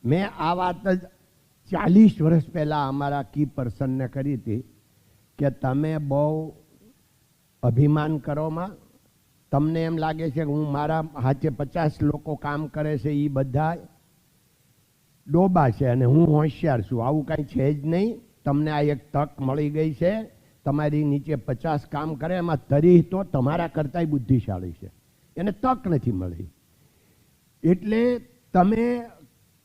મેં આ વાત જ 40 વર્ષ પહેલાં અમારા કી પર્સનને કરી હતી કે તમે બહુ અભિમાન કરોમાં, તમને એમ લાગે છે કે હું મારા હાથે 50 લોકો કામ કરે છે એ બધા ડોબા છે અને હું હોશિયાર છું. આવું કાંઈ છે જ નહીં. તમને આ એક તક મળી ગઈ છે. તમારી નીચે 50 કામ કરે એમાં તરી તો તમારા કરતાંય બુદ્ધિશાળી છે, એને તક નથી મળી. એટલે તમે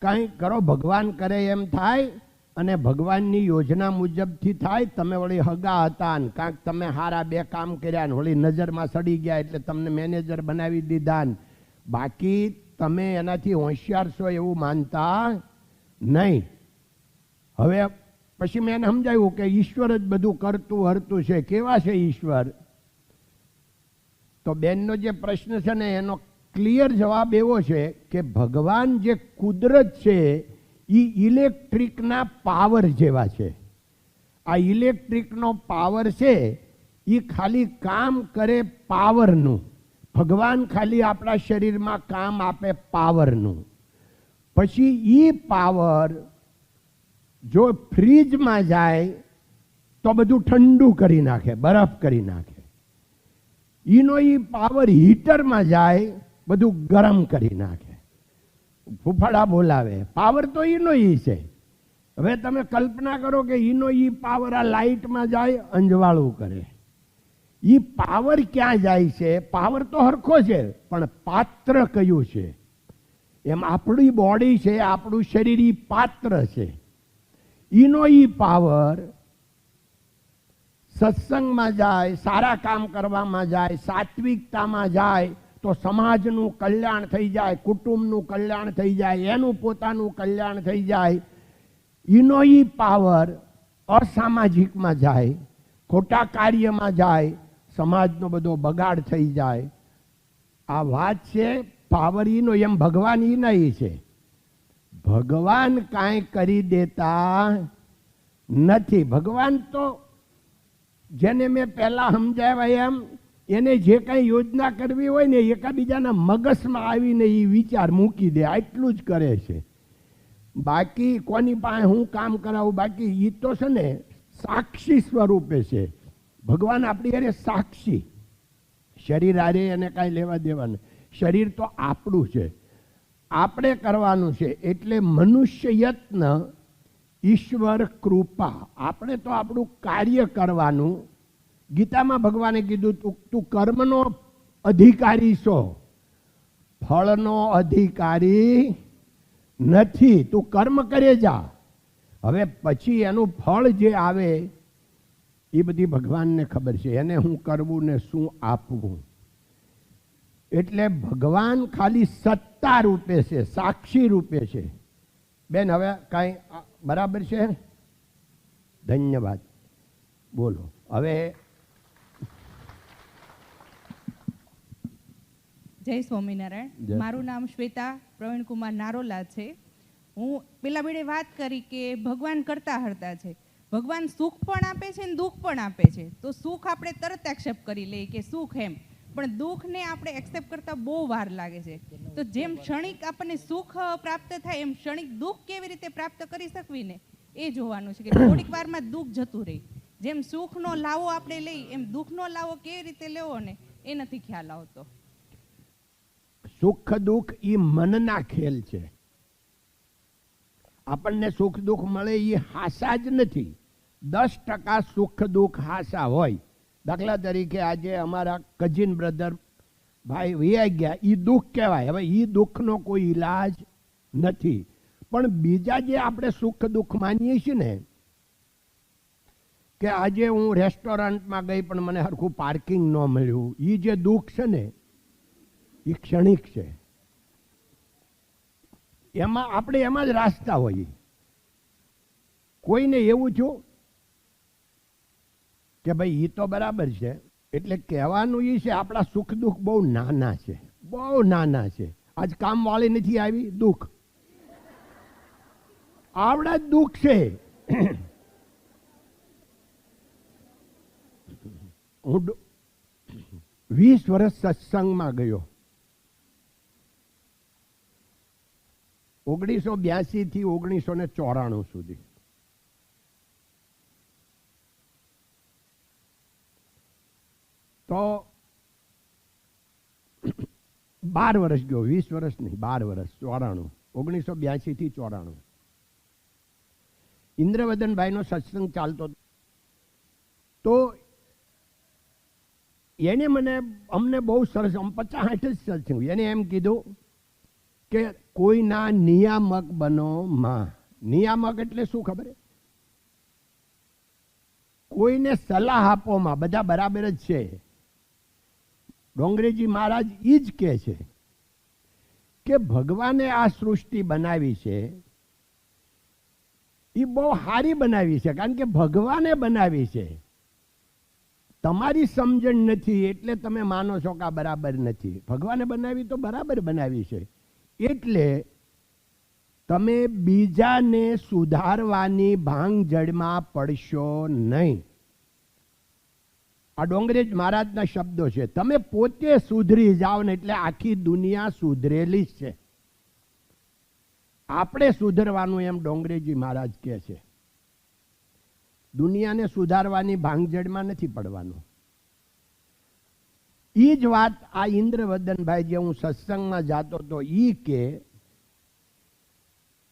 કાંઈ કરો, ભગવાન કરે એમ થાય અને ભગવાનની યોજના મુજબથી થાય. તમે વળી હગા હતા ને કાંઈક તમે હારા 2 કામ કર્યા ને વળી નજરમાં સડી ગયા એટલે તમને મેનેજર બનાવી દીધા ને, બાકી તમે એનાથી હોશિયાર છો એવું માનતા નહીં. હવે પછી મેં એને સમજાવ્યું કે ઈશ્વર જ બધું કરતું હરતું છે. કેવા છે ઈશ્વર? તો બેનનો જે પ્રશ્ન છે ને એનો ક્લિયર જવાબ એવો છે કે ભગવાન જે કુદરત છે એ ઇલેક્ટ્રિકના પાવર જેવા છે. આ ઇલેક્ટ્રિકનો પાવર છે એ ખાલી કામ કરે પાવરનું. ભગવાન ખાલી આપણા શરીરમાં કામ આપે પાવરનું. પછી એ પાવર જો ફ્રીજમાં જાય તો બધું ઠંડુ કરી નાખે, બરફ કરી નાખે. એનો એ પાવર હીટરમાં જાય બધું ગરમ કરી નાખે, ફૂફાડા બોલાવે. પાવર તો એનો ઈ છે. હવે તમે કલ્પના કરો કે એનો ઈ પાવર આ લાઇટમાં જાય અંજવાળું કરે. એ પાવર ક્યાં જાય છે? પાવર તો હરખો છે પણ પાત્ર કયું છે? એમ આપણી બોડી છે, આપણું શરીર ઈ પાત્ર છે. એનો ઈ પાવર સત્સંગમાં જાય, સારા કામ કરવામાં જાય, સાત્વિકતામાં જાય તો સમાજનું કલ્યાણ થઈ જાય, કુટુંબનું કલ્યાણ થઈ જાય, એનું પોતાનું કલ્યાણ થઈ જાય. એનો ઈ પાવર અસામાજિકમાં જાય, ખોટા કાર્યમાં જાય, સમાજનો બધો બગાડ થઈ જાય. આ વાત છે પાવર ઈનો. એમ ભગવાન ઈના ઈ છે. ભગવાન કાંઈ કરી દેતા નથી. ભગવાન તો જેને મેં પહેલા સમજાવ્યા એમ એને જે કાંઈ યોજના કરવી હોય ને એકાબીજાના મગજમાં આવીને એ વિચાર મૂકી દે, આટલું જ કરે છે. બાકી કોની પાસે હું કામ કરાવું? બાકી એ તો છે ને સાક્ષી સ્વરૂપે છે. ભગવાન આપણી અરે સાક્ષી. શરીર આરે એને કાંઈ લેવા દેવા નહીં. શરીર તો આપણું છે, આપણે કરવાનું છે. એટલે મનુષ્ય યત્ન ઈશ્વર કૃપા. આપણે તો આપણું કાર્ય કરવાનું. ગીતામાં ભગવાને કીધું તું કર્મનો અધિકારી છો, ફળનો અધિકારી નથી. તું કર્મ કરે જા. હવે પછી એનું ફળ જે આવે એ બધી ભગવાનને ખબર છે, એને શું કરવું ને શું આપવું. એટલે ભગવાન ખાલી સત્તા રૂપે છે, સાક્ષી રૂપે છે. બેન હવે કાંઈ બરાબર છે? ધન્યવાદ. બોલો હવે. જય સ્વામિનારાયણ. મારું નામ શ્વેતા પ્રવીણકુમાર નારોલા છે. હું પેલા બેડે વાત કરી કે ભગવાન કરતા હરતા છે. ભગવાન સુખ પણ આપે છે ને દુઃખ પણ આપે છે. તો સુખ આપણે તરત એક્સેપ્ટ કરી લઈએ કે સુખ એમ, પણ દુઃખને આપણે એક્સેપ્ટ કરતા બહુ વાર લાગે છે. તો જેમ ક્ષણિક આપણને સુખ પ્રાપ્ત થાય એમ ક્ષણિક દુઃખ કેવી રીતે પ્રાપ્ત કરી શકવી ને એ જોવાનું છે કે થોડીક વારમાં દુઃખ જતું રહે. જેમ સુખનો લાવો આપણે લઈ એમ દુઃખનો લાવો કેવી રીતે લેવો ને એ નથી ખ્યાલ આવતો. સુખ દુઃખ એ મનના ખેલ છે. આપણને સુખ દુઃખ મળે એ હાસા જ નથી. 10% સુખ દુઃખ હાસા હોય. દાખલા તરીકે આજે અમારા કઝિન બ્રધર ભાઈ વૈયા ગયા, એ દુઃખ કહેવાય. હવે એ દુઃખનો કોઈ ઈલાજ નથી. પણ બીજા જે આપણે સુખ દુઃખ માનીએ છીએ ને, કે આજે હું રેસ્ટોરન્ટમાં ગઈ પણ મને હરખું પાર્કિંગ ન મળ્યું, એ જે દુઃખ છે ને એ ક્ષણિક છે. એમાં આપણે એમાં જ રાસ્તા હોઈએ. કોઈને એવું થયું કે ભાઈ એ તો બરાબર છે, એટલે કહેવાનું એ છે આપણા સુખ દુઃખ બહુ નાના છે, બહુ નાના છે. આજ કામવાળી નથી આવી, દુઃખ આવડા જ દુઃખ છે. હું 20 વર્ષ સત્સંગમાં ગયો. 1982 થી 1994 સુધી. તો 12 વર્ષ ગયો, 20 વર્ષ નહીં, 12 વર્ષ. 94, 1982 થી 94. ઇન્દ્રવદનભાઈનો સત્સંગ ચાલતો તો એને અમને બહુ સરસ 50-60 જ સત્સંગ. એને એમ કીધું કે કોઈના નિયામક બનો માં. નિયામક એટલે શું ખબર? કોઈને સલાહ આપો માં, બધા બરાબર જ છે. ડોંગરેજી મહારાજ ઈ જ કહે છે કે ભગવાને આ સૃષ્ટિ બનાવી છે એ બહુ સારી બનાવી છે, કારણ કે ભગવાને બનાવી છે. તમારી સમજણ નથી એટલે તમે માનો છો કે આ બરાબર નથી. ભગવાને બનાવી તો બરાબર બનાવી છે. એટલે તમે બીજાને સુધારવાની ભાંગજળમાં પડશો નહીં. આ ડોંગરેજ મહારાજના શબ્દો છે. તમે પોતે સુધરી જાઓ ને એટલે આખી દુનિયા સુધરેલી જ છે. આપણે સુધરવાનું એમ ડોંગરેજી મહારાજ કહે છે. દુનિયાને સુધારવાની ભાંગજળમાં નથી પડવાનું. એ જ વાત આ ઇન્દ્રવદનભાઈ જે હું સત્સંગમાં જાતો હતો એ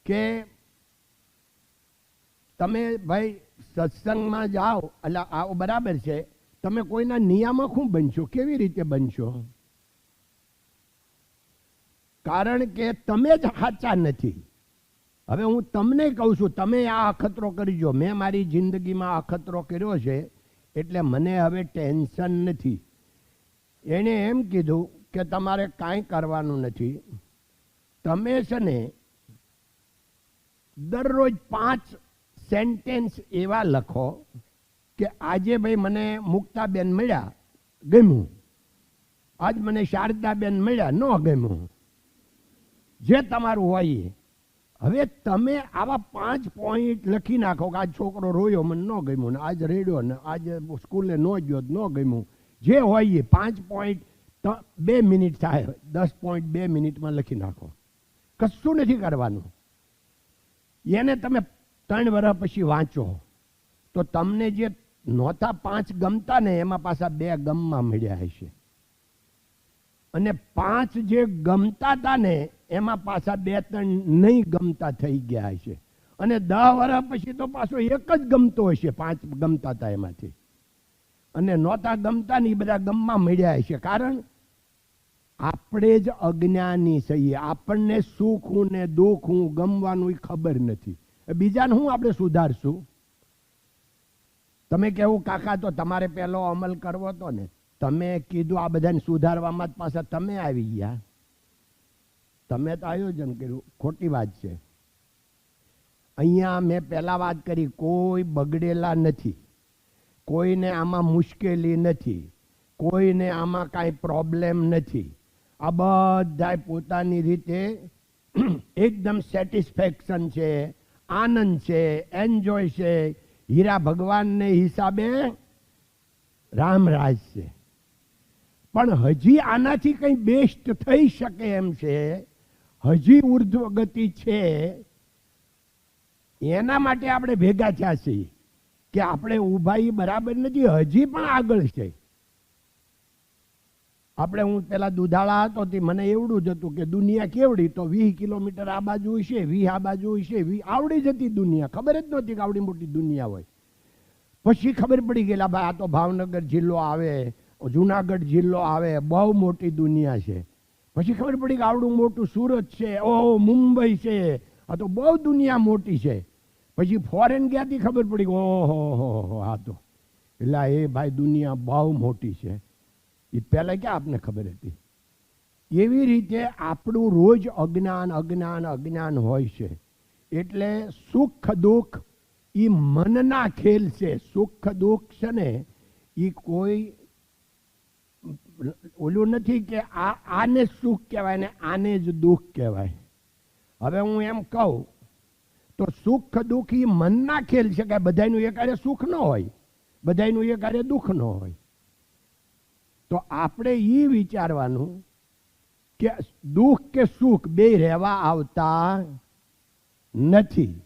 કે તમે ભાઈ સત્સંગમાં જાઓ એટલે આવો બરાબર છે, તમે કોઈના નિયામક શું બનશો? કેવી રીતે બનશો? કારણ કે તમે જ સાચા નથી. હવે હું તમને કહું છું, તમે આ અખતરો કરજો. મેં મારી જિંદગીમાં અખતરો કર્યો છે એટલે મને હવે ટેન્શન નથી. એણે એમ કીધું કે તમારે કાંઈ કરવાનું નથી. તમે છે ને દરરોજ 5 સેન્ટેન્સ એવા લખો કે આજે ભાઈ મને મુક્તાબેન મળ્યા, ગમ્યું. આજ મને શારદાબેન મળ્યા, ન ગમ્યું. જે તમારું હોય. હવે તમે આવા 5 પોઈન્ટ લખી નાખો કે આજ છોકરો રોયો, મને ન ગમ્યું, ને આજ રેડ્યો, ને આજે સ્કૂલે ન ગયો, ન ગમ્યું. જે હોય 5 પોઈન્ટ 2 મિનિટ થાય, 10 પોઈન્ટ 2 મિનિટમાં લખી નાખો. કશું નથી કરવાનું. એને તમે 3 વર્ષ પછી વાંચો તો તમને જે નહોતા 5 ગમતા ને એમાં પાછા 2 ગમમાં મળ્યા હશે, અને 5 જે ગમતા હતા ને એમાં પાછા 2-3 નહીં ગમતા થઈ ગયા હશે, અને 10 વર્ષ પછી તો પાછો એક જ ગમતો હશે 5 ગમતા હતા એમાંથી, અને નહોતા ગમતા ને એ બધા ગમમાં મળ્યા હશે. કારણ આપણે જ અજ્ઞાની છીએ. આપણને સુખ ને દુઃખ ગમવાનું ખબર નથી. બીજાને હું આપણે સુધારશું? તમે કેવું કાકા તો તમારે પહેલો અમલ કરવો હતો ને, તમે કીધું આ બધાને સુધારવામાં જ પાછા તમે આવી ગયા. તમે તો આયોજન કર્યું. ખોટી વાત છે. અહીંયા મેં પહેલા વાત કરી, કોઈ બગડેલા નથી, કોઈને આમાં મુશ્કેલી નથી, કોઈને આમાં કાંઈ પ્રોબ્લેમ નથી. આ બધા પોતાની રીતે એકદમ સેટિસ્ફેક્શન છે, આનંદ છે, એન્જોય છે. હીરા ભગવાનને હિસાબે રામરાજ છે. પણ હજી આનાથી કંઈ બેસ્ટ થઈ શકે એમ છે, હજી ઉર્ધ્વ ગતિ છે. એના માટે આપણે ભેગા થયા છીએ કે આપણે ઊભા એ બરાબર નથી, હજી પણ આગળ છે. આપણે હું પેલા દુધાળા હતો તે મને એવડું જ હતું કે દુનિયા કેવડી, તો 20 કિલોમીટર આ બાજુ છે, 20 આ બાજુ છે, 20 આવડી જતી દુનિયા. ખબર જ નહોતી કે આવડી મોટી દુનિયા હોય. પછી ખબર પડી ગયેલા ભાઈ આ તો ભાવનગર જિલ્લો આવે, જુનાગઢ જિલ્લો આવે, બહુ મોટી દુનિયા છે. પછી ખબર પડી કે આવડું મોટું સુરત છે, ઓહો મુંબઈ છે, આ તો બહુ દુનિયા મોટી છે. પછી ફોરેન ગયાથી ખબર પડી કે ઓહો આ તો એટલે એ ભાઈ દુનિયા બહુ મોટી છે. એ પહેલાં ક્યાં આપને ખબર હતી? એવી રીતે આપણું રોજ અજ્ઞાન અજ્ઞાન અજ્ઞાન હોય છે. એટલે સુખ દુઃખ એ મનના ખેલ છે. સુખ દુઃખ છે ને એ કોઈ ઓલું નથી કે આને સુખ કહેવાય ને આને જ દુઃખ કહેવાય. હવે હું એમ કહું તો સુખ દુઃખ એ મનના ખેલ છે કે બધાનું એક હારે સુખ ન હોય, બધાનું એક હારે દુઃખ ન હોય. તો આપણે એ વિચારવાનું કે દુઃખ કે સુખ બે રહેવા આવતા નથી.